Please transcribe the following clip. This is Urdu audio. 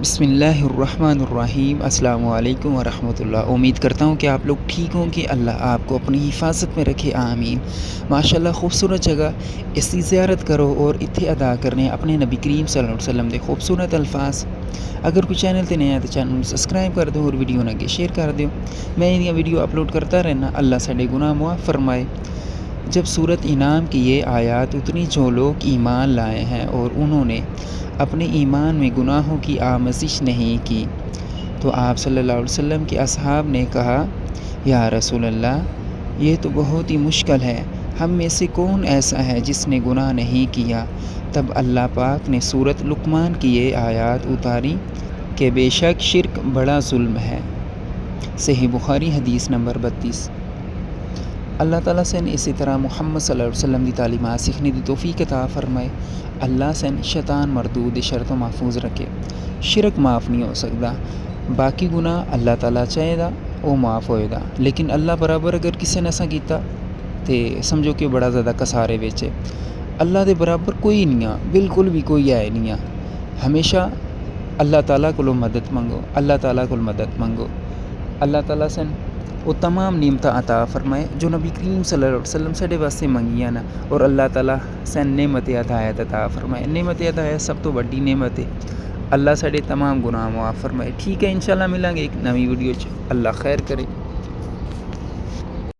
بسم اللہ الرحمن الرحیم۔ السلام علیکم ورحمۃ اللہ۔ امید کرتا ہوں کہ آپ لوگ ٹھیک ہوں کہ اللہ آپ کو اپنی حفاظت میں رکھے، آمین۔ ماشاءاللہ خوبصورت جگہ اس کی زیارت کرو اور اتھے ادا کرنے اپنے نبی کریم صلی اللہ علیہ وسلم دے خوبصورت الفاظ۔ اگر کوئی چینل تے نیا ہے تو چینل کو سبسکرائب کر دو اور ویڈیو نہ شیئر کر دو۔ میں یہ ویڈیو اپلوڈ کرتا رہنا، اللہ ساڈے گناہ معاف فرمائے۔ جب سورت انعام کی یہ آیات اتنی جو لوگ ایمان لائے ہیں اور انہوں نے اپنے ایمان میں گناہوں کی آمیزش نہیں کی، تو آپ صلی اللہ علیہ وسلم کے اصحاب نے کہا، یا رسول اللہ، یہ تو بہت ہی مشکل ہے، ہم میں سے کون ایسا ہے جس نے گناہ نہیں کیا؟ تب اللہ پاک نے سورت لقمان کی یہ آیات اتاری کہ بے شک شرک بڑا ظلم ہے۔ صحیح بخاری حدیث نمبر 32۔ اللہ تعالیٰ سے اسی طرح محمد صلی اللہ علیہ وسلم دی تعلیمات سیکھنے دی توفیق عطا فرمائے۔ اللہ سے شیطان مردود شر تو محفوظ رکھے۔ شرک معاف نہیں ہو سکتا، باقی گناہ اللہ تعالیٰ چاہے دا وہ معاف ہوئے دا، لیکن اللہ برابر اگر کسی نے ایسا کیتا تے سمجھو کہ بڑا زیادہ کسارے ویچے۔ اللہ دے برابر کوئی نہیں ہے، بالکل بھی کوئی ہے نہیں ہے۔ ہمیشہ اللہ تعالیٰ کو مدد منگو، اللہ تعالیٰ کو مدد منگو۔ اللہ تعالیٰ سے وہ تمام نعمتیں عطا فرمائے جو نبی کریم صلی اللہ علیہ وسلم ساڈے واسطے منگیاں نا، اور اللہ تعالیٰ سے نعمت ہدایت عطا فرمائے۔ نعمت ہدایت سب تو بڑی نعمت ہے۔ اللہ ساڈے تمام گناہ معاف فرمائے۔ ٹھیک ہے، انشاءاللہ ملیں گے ایک نئی ویڈیو چ۔ اللہ خیر کرے۔